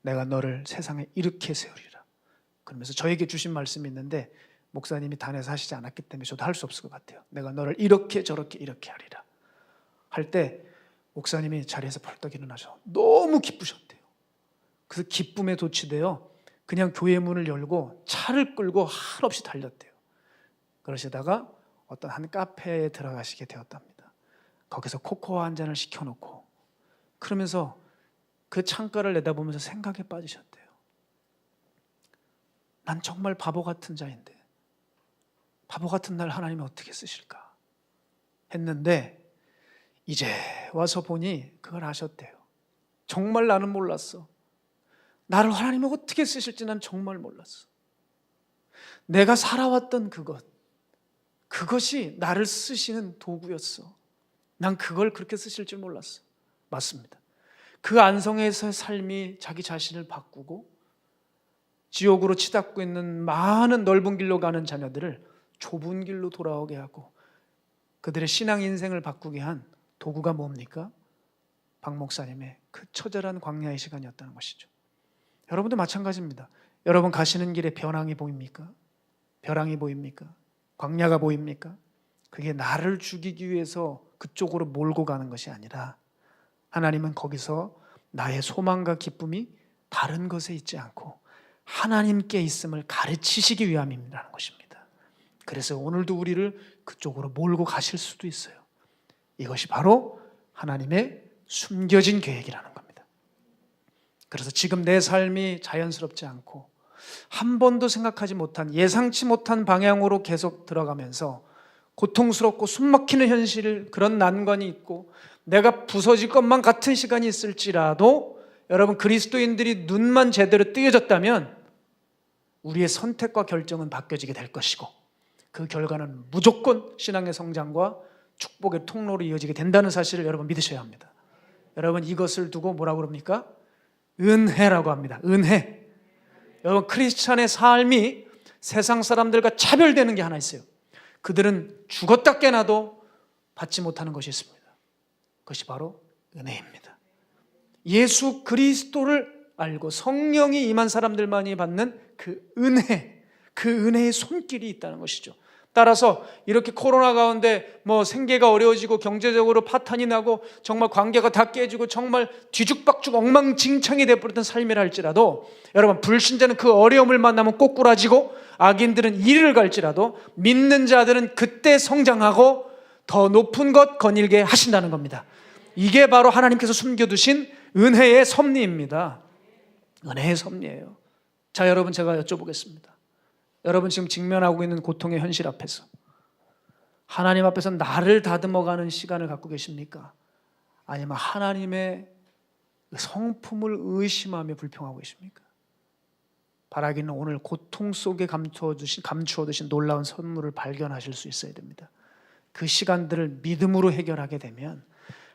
내가 너를 세상에 이렇게 세우리라. 그러면서 저에게 주신 말씀이 있는데 목사님이 단에서 하시지 않았기 때문에 저도 할 수 없을 것 같아요. 내가 너를 이렇게 저렇게 이렇게 하리라 할 때 목사님이 자리에서 벌떡 일어나셔 너무 기쁘셨대요. 그래서 기쁨에 도취되어 그냥 교회 문을 열고 차를 끌고 한없이 달렸대요. 그러시다가 어떤 한 카페에 들어가시게 되었답니다. 거기서 코코아 한 잔을 시켜놓고 그러면서 그 창가를 내다보면서 생각에 빠지셨대요. 난 정말 바보 같은 자인데 바보 같은 날 하나님이 어떻게 쓰실까 했는데 이제 와서 보니 그걸 아셨대요. 정말 나는 몰랐어. 나를 하나님이 어떻게 쓰실지 난 정말 몰랐어. 내가 살아왔던 그것이 나를 쓰시는 도구였어. 난 그걸 그렇게 쓰실 줄 몰랐어. 맞습니다. 그 안성에서의 삶이 자기 자신을 바꾸고 지옥으로 치닫고 있는 많은 넓은 길로 가는 자녀들을 좁은 길로 돌아오게 하고 그들의 신앙 인생을 바꾸게 한 도구가 뭡니까? 박 목사님의 그 처절한 광야의 시간이었다는 것이죠. 여러분도 마찬가지입니다. 여러분 가시는 길에 벼랑이 보입니까? 벼랑이 보입니까? 광야가 보입니까? 그게 나를 죽이기 위해서 그쪽으로 몰고 가는 것이 아니라 하나님은 거기서 나의 소망과 기쁨이 다른 것에 있지 않고 하나님께 있음을 가르치시기 위함이라는 것입니다. 그래서 오늘도 우리를 그쪽으로 몰고 가실 수도 있어요. 이것이 바로 하나님의 숨겨진 계획이라는 겁니다. 그래서 지금 내 삶이 자연스럽지 않고 한 번도 생각하지 못한 예상치 못한 방향으로 계속 들어가면서 고통스럽고 숨막히는 현실, 그런 난관이 있고 내가 부서질 것만 같은 시간이 있을지라도 여러분 그리스도인들이 눈만 제대로 뜨여졌다면 우리의 선택과 결정은 바뀌어지게 될 것이고 그 결과는 무조건 신앙의 성장과 축복의 통로로 이어지게 된다는 사실을 여러분 믿으셔야 합니다. 여러분 이것을 두고 뭐라고 그럽니까? 은혜라고 합니다. 은혜. 여러분 크리스찬의 삶이 세상 사람들과 차별되는 게 하나 있어요. 그들은 죽었다 깨나도 받지 못하는 것이 있습니다. 그것이 바로 은혜입니다. 예수 그리스도를 알고 성령이 임한 사람들만이 받는 그 은혜, 그 은혜의 손길이 있다는 것이죠. 따라서 이렇게 코로나 가운데 생계가 어려워지고 경제적으로 파탄이 나고 정말 관계가 다 깨지고 정말 뒤죽박죽 엉망진창이 되어버렸던 삶이라 할지라도 여러분 불신자는 그 어려움을 만나면 꼬꾸라지고 악인들은 이리를 갈지라도 믿는 자들은 그때 성장하고 더 높은 것 거닐게 하신다는 겁니다. 이게 바로 하나님께서 숨겨두신 은혜의 섭리입니다. 은혜의 섭리예요. 자, 여러분 제가 여쭤보겠습니다. 여러분 지금 직면하고 있는 고통의 현실 앞에서 하나님 앞에서 나를 다듬어가는 시간을 갖고 계십니까? 아니면 하나님의 성품을 의심하며 불평하고 계십니까? 바라기는 오늘 고통 속에 감추어 두신 놀라운 선물을 발견하실 수 있어야 됩니다. 그 시간들을 믿음으로 해결하게 되면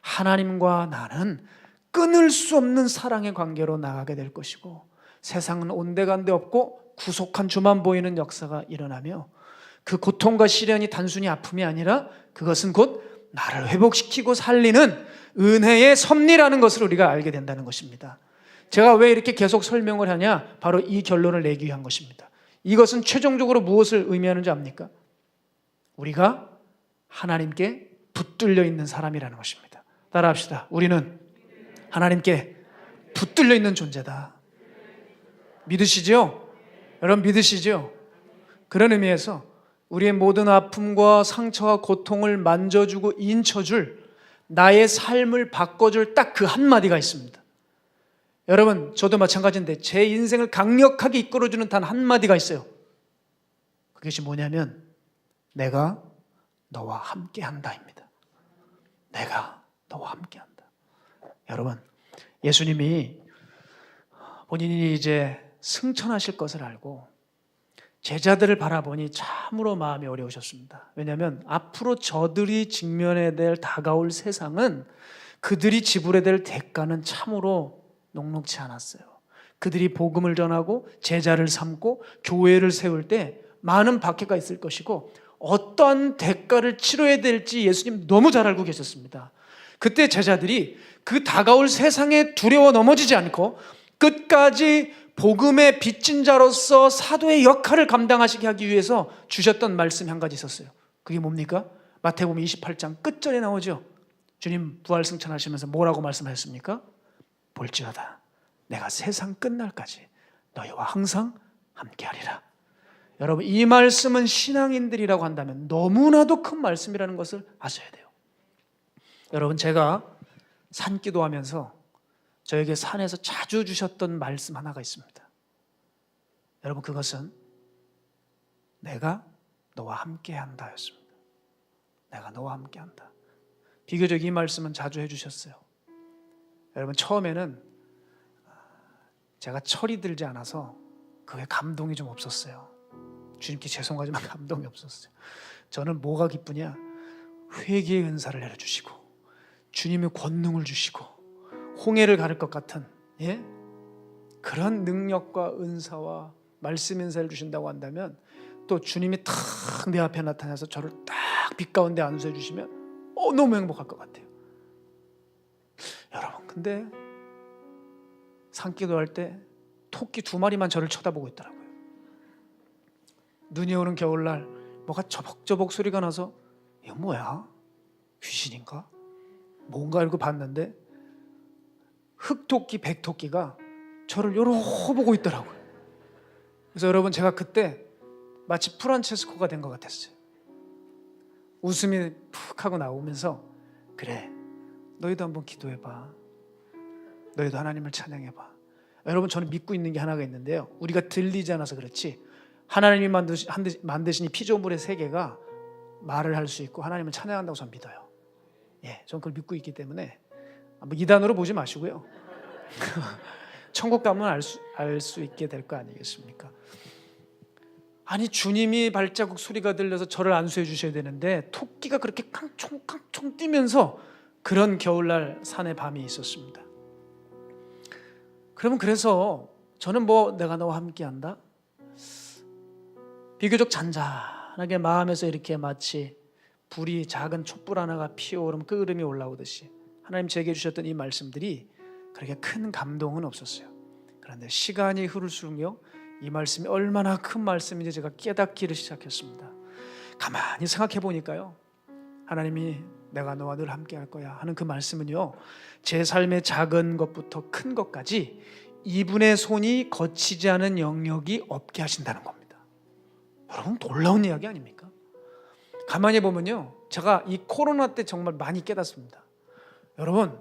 하나님과 나는 끊을 수 없는 사랑의 관계로 나가게 될 것이고 세상은 온데간데 없고 구속한 주만 보이는 역사가 일어나며 그 고통과 시련이 단순히 아픔이 아니라 그것은 곧 나를 회복시키고 살리는 은혜의 섭리라는 것을 우리가 알게 된다는 것입니다. 제가 왜 이렇게 계속 설명을 하냐? 바로 이 결론을 내기 위한 것입니다. 이것은 최종적으로 무엇을 의미하는지 압니까? 우리가 하나님께 붙들려 있는 사람이라는 것입니다. 따라합시다. 우리는 하나님께 붙들려 있는 존재다. 믿으시죠? 여러분 믿으시죠? 그런 의미에서 우리의 모든 아픔과 상처와 고통을 만져주고 인쳐줄 나의 삶을 바꿔줄 딱 그 한마디가 있습니다. 여러분 저도 마찬가지인데 제 인생을 강력하게 이끌어주는 단 한마디가 있어요. 그것이 뭐냐면 내가 너와 함께한다입니다. 내가 너와 함께한다. 여러분 예수님이 본인이 이제 승천하실 것을 알고 제자들을 바라보니 참으로 마음이 어려우셨습니다. 왜냐하면 앞으로 저들이 직면해야 될 다가올 세상은 그들이 지불해야 될 대가는 참으로 녹록지 않았어요. 그들이 복음을 전하고 제자를 삼고 교회를 세울 때 많은 박해가 있을 것이고 어떠한 대가를 치러야 될지 예수님 너무 잘 알고 계셨습니다. 그때 제자들이 그 다가올 세상에 두려워 넘어지지 않고 끝까지 복음의 빚진 자로서 사도의 역할을 감당하시게 하기 위해서 주셨던 말씀이 한 가지 있었어요. 그게 뭡니까? 마태복음 28장 끝절에 나오죠. 주님 부활 승천하시면서 뭐라고 말씀하셨습니까? 볼지어다 내가 세상 끝날까지 너희와 항상 함께하리라. 여러분, 이 말씀은 신앙인들이라고 한다면 너무나도 큰 말씀이라는 것을 아셔야 돼요. 여러분, 제가 산기도하면서 저에게 산에서 자주 주셨던 말씀 하나가 있습니다. 여러분, 그것은 내가 너와 함께한다 였습니다. 내가 너와 함께한다. 비교적 이 말씀은 자주 해주셨어요. 여러분, 처음에는 제가 철이 들지 않아서 그게 감동이 좀 없었어요. 주님께 죄송하지만 감동이 없었어요. 저는 뭐가 기쁘냐? 회개의 은사를 내려주시고 주님의 권능을 주시고 홍해를 가를 것 같은 그런 능력과 은사와 말씀 인사를 주신다고 한다면, 또 주님이 탁 내 앞에 나타나서 저를 딱 빛 가운데 안수해 주시면 너무 행복할 것 같아요. 여러분, 근데 산기도할 때 토끼 2마리만 저를 쳐다보고 있더라고요. 눈이 오는 겨울날 뭐가 저벅저벅 소리가 나서 이거 뭐야? 귀신인가? 뭔가 이러고 봤는데 흑토끼, 백토끼가 저를 요러고 보고 있더라고요. 그래서 여러분, 제가 그때 마치 프란체스코가 된 것 같았어요. 웃음이 푹 하고 나오면서, 그래, 너희도 한번 기도해봐. 너희도 하나님을 찬양해봐. 여러분, 저는 믿고 있는 게 하나가 있는데요, 우리가 들리지 않아서 그렇지 하나님이 만드신 이 피조물의 세계가 말을 할 수 있고 하나님을 찬양한다고 저는 믿어요. 저는 그걸 믿고 있기 때문에 이단으로 보지 마시고요. 천국 가면 알 수 있게 될 거 아니겠습니까? 아니, 주님이 발자국 소리가 들려서 저를 안수해 주셔야 되는데 토끼가 그렇게 깡총깡총 뛰면서 그런 겨울날 산의 밤이 있었습니다. 그러면 그래서 저는 내가 너와 함께한다? 비교적 잔잔하게 마음에서 이렇게 마치 불이, 작은 촛불 하나가 피어오르면 끓음이 올라오듯이 하나님 제게 주셨던 이 말씀들이 그렇게 큰 감동은 없었어요. 그런데 시간이 흐를수록요, 이 말씀이 얼마나 큰 말씀인지 제가 깨닫기를 시작했습니다. 가만히 생각해 보니까요, 하나님이 내가 너와 늘 함께 할 거야 하는 그 말씀은요, 제 삶의 작은 것부터 큰 것까지 이분의 손이 거치지 않은 영역이 없게 하신다는 겁니다. 여러분, 놀라운 이야기 아닙니까? 가만히 보면요, 제가 이 코로나 때 정말 많이 깨닫습니다. 여러분,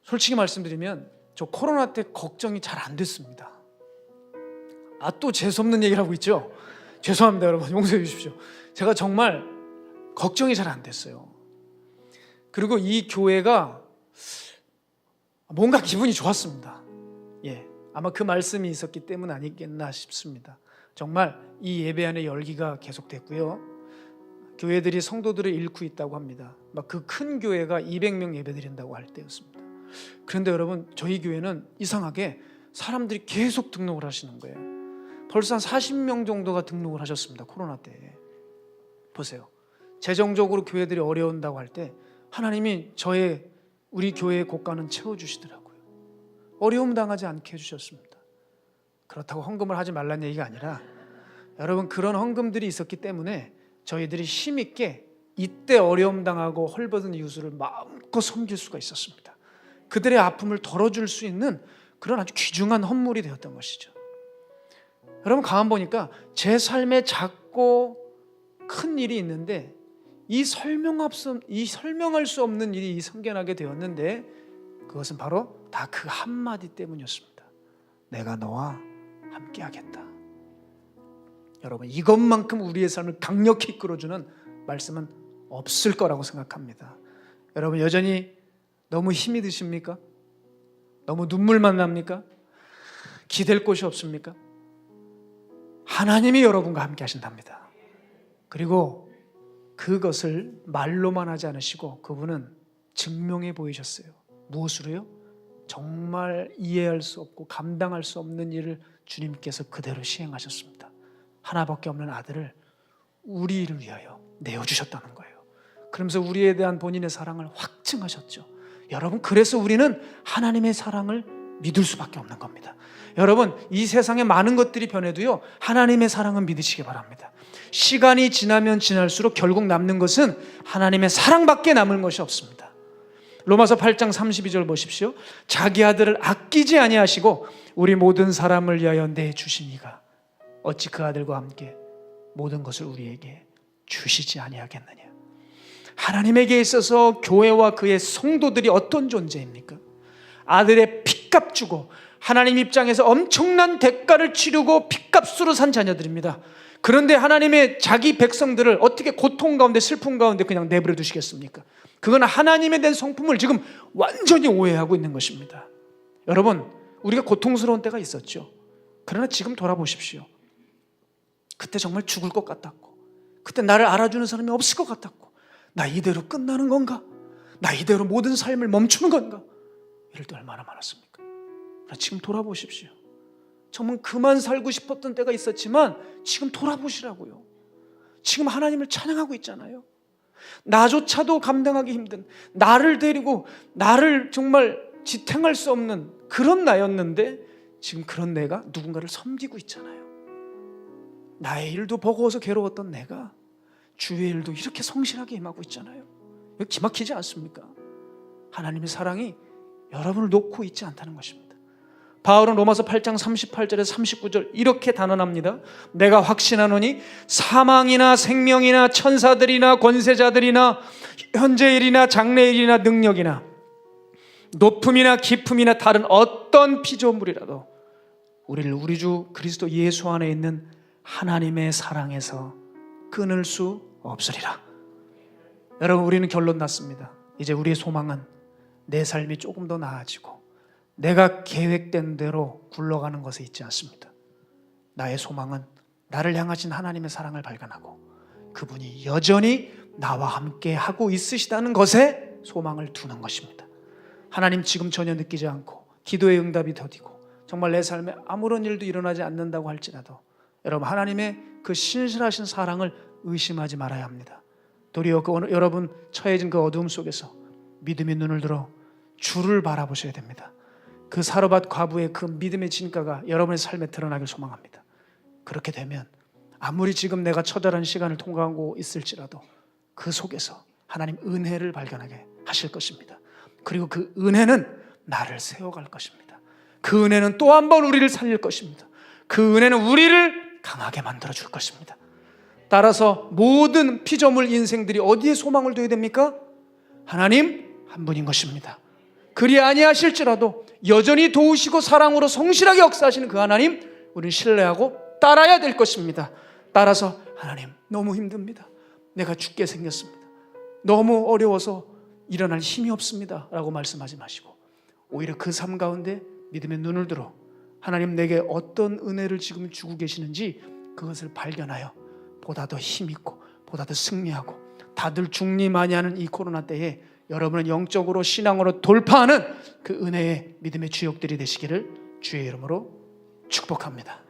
솔직히 말씀드리면 저 코로나 때 걱정이 잘 안 됐습니다. 또 재수없는 얘기를 하고 있죠? 죄송합니다, 여러분. 용서해 주십시오. 제가 정말 걱정이 잘 안 됐어요. 그리고 이 교회가 뭔가 기분이 좋았습니다. 아마 그 말씀이 있었기 때문 아니겠나 싶습니다. 정말 이 예배 안에 열기가 계속됐고요, 교회들이 성도들을 잃고 있다고 합니다. 그 큰 교회가 200명 예배드린다고 할 때였습니다. 그런데 여러분, 저희 교회는 이상하게 사람들이 계속 등록을 하시는 거예요. 벌써 한 40명 정도가 등록을 하셨습니다. 코로나 때. 보세요. 재정적으로 교회들이 어려운다고 할 때 하나님이 우리 교회의 곳간은 채워주시더라고요. 어려움 당하지 않게 해주셨습니다. 그렇다고 헌금을 하지 말라는 얘기가 아니라, 여러분, 그런 헌금들이 있었기 때문에 저희들이 힘있게 이때 어려움 당하고 헐벗은 이웃을 마음껏 섬길 수가 있었습니다. 그들의 아픔을 덜어줄 수 있는 그런 아주 귀중한 헌물이 되었던 것이죠. 여러분, 가만 보니까 제 삶에 작고 큰 일이 있는데 이 설명할 수 없는 일이 생겨나게 되었는데, 그것은 바로 다 그 한마디 때문이었습니다. 내가 너와 함께 하겠다. 여러분, 이것만큼 우리의 삶을 강력히 이끌어주는 말씀은 없을 거라고 생각합니다. 여러분, 여전히 너무 힘이 드십니까? 너무 눈물만 납니까? 기댈 곳이 없습니까? 하나님이 여러분과 함께 하신답니다. 그리고 그것을 말로만 하지 않으시고 그분은 증명해 보이셨어요. 무엇으로요? 정말 이해할 수 없고 감당할 수 없는 일을 주님께서 그대로 시행하셨습니다. 하나밖에 없는 아들을 우리를 위하여 내어주셨다는 거예요. 그러면서 우리에 대한 본인의 사랑을 확증하셨죠. 여러분, 그래서 우리는 하나님의 사랑을 믿을 수밖에 없는 겁니다. 여러분, 이 세상에 많은 것들이 변해도요, 하나님의 사랑은 믿으시기 바랍니다. 시간이 지나면 지날수록 결국 남는 것은 하나님의 사랑밖에 남은 것이 없습니다. 로마서 8장 32절 보십시오. 자기 아들을 아끼지 아니하시고 우리 모든 사람을 위하여 내주시니가 어찌 그 아들과 함께 모든 것을 우리에게 주시지 아니하겠느냐. 하나님에게 있어서 교회와 그의 성도들이 어떤 존재입니까? 아들의 핏값 주고 하나님 입장에서 엄청난 대가를 치르고 핏값으로 산 자녀들입니다. 그런데 하나님의 자기 백성들을 어떻게 고통 가운데 슬픔 가운데 그냥 내버려 두시겠습니까? 그건 하나님에 대한 성품을 지금 완전히 오해하고 있는 것입니다. 여러분, 우리가 고통스러운 때가 있었죠. 그러나 지금 돌아보십시오. 그때 정말 죽을 것 같았고, 그때 나를 알아주는 사람이 없을 것 같았고, 나 이대로 끝나는 건가? 나 이대로 모든 삶을 멈추는 건가? 이럴 때 얼마나 많았습니까? 그러나 지금 돌아보십시오. 정말 그만 살고 싶었던 때가 있었지만 지금 돌아보시라고요. 지금 하나님을 찬양하고 있잖아요. 나조차도 감당하기 힘든, 나를 데리고 나를 정말 지탱할 수 없는 그런 나였는데 지금 그런 내가 누군가를 섬기고 있잖아요. 나의 일도 버거워서 괴로웠던 내가 주의 일도 이렇게 성실하게 임하고 있잖아요. 이거 기막히지 않습니까? 하나님의 사랑이 여러분을 놓고 있지 않다는 것입니다. 바울은 로마서 8장 38절에서 39절 이렇게 단언합니다. 내가 확신하노니 사망이나 생명이나 천사들이나 권세자들이나 현재일이나 장래일이나 능력이나 높음이나 깊음이나 다른 어떤 피조물이라도 우리를 우리 주 그리스도 예수 안에 있는 하나님의 사랑에서 끊을 수 없으리라. 여러분, 우리는 결론 났습니다. 이제 우리의 소망은 내 삶이 조금 더 나아지고 내가 계획된 대로 굴러가는 것에 있지 않습니다. 나의 소망은 나를 향하신 하나님의 사랑을 발견하고 그분이 여전히 나와 함께 하고 있으시다는 것에 소망을 두는 것입니다. 하나님 지금 전혀 느끼지 않고 기도의 응답이 더디고 정말 내 삶에 아무런 일도 일어나지 않는다고 할지라도 여러분, 하나님의 그 신실하신 사랑을 의심하지 말아야 합니다. 도리어 여러분 처해진 그 어두움 속에서 믿음의 눈을 들어 주를 바라보셔야 됩니다. 그 사르밧 과부의 그 믿음의 진가가 여러분의 삶에 드러나길 소망합니다. 그렇게 되면 아무리 지금 내가 처절한 시간을 통과하고 있을지라도 그 속에서 하나님 은혜를 발견하게 하실 것입니다. 그리고 그 은혜는 나를 세워갈 것입니다. 그 은혜는 또 한 번 우리를 살릴 것입니다. 그 은혜는 우리를 강하게 만들어 줄 것입니다. 따라서 모든 피조물 인생들이 어디에 소망을 둬야 됩니까? 하나님 한 분인 것입니다. 그리 아니하실지라도 여전히 도우시고 사랑으로 성실하게 역사하시는 그 하나님 우리는 신뢰하고 따라야 될 것입니다. 따라서 하나님 너무 힘듭니다. 내가 죽게 생겼습니다. 너무 어려워서 일어날 힘이 없습니다 라고 말씀하지 마시고 오히려 그 삶 가운데 믿음의 눈을 들어 하나님 내게 어떤 은혜를 지금 주고 계시는지 그것을 발견하여 보다 더 힘있고 보다 더 승리하고 다들 죽니 많이 하는 이 코로나 때에 여러분은 영적으로 신앙으로 돌파하는 그 은혜의 믿음의 주역들이 되시기를 주의 이름으로 축복합니다.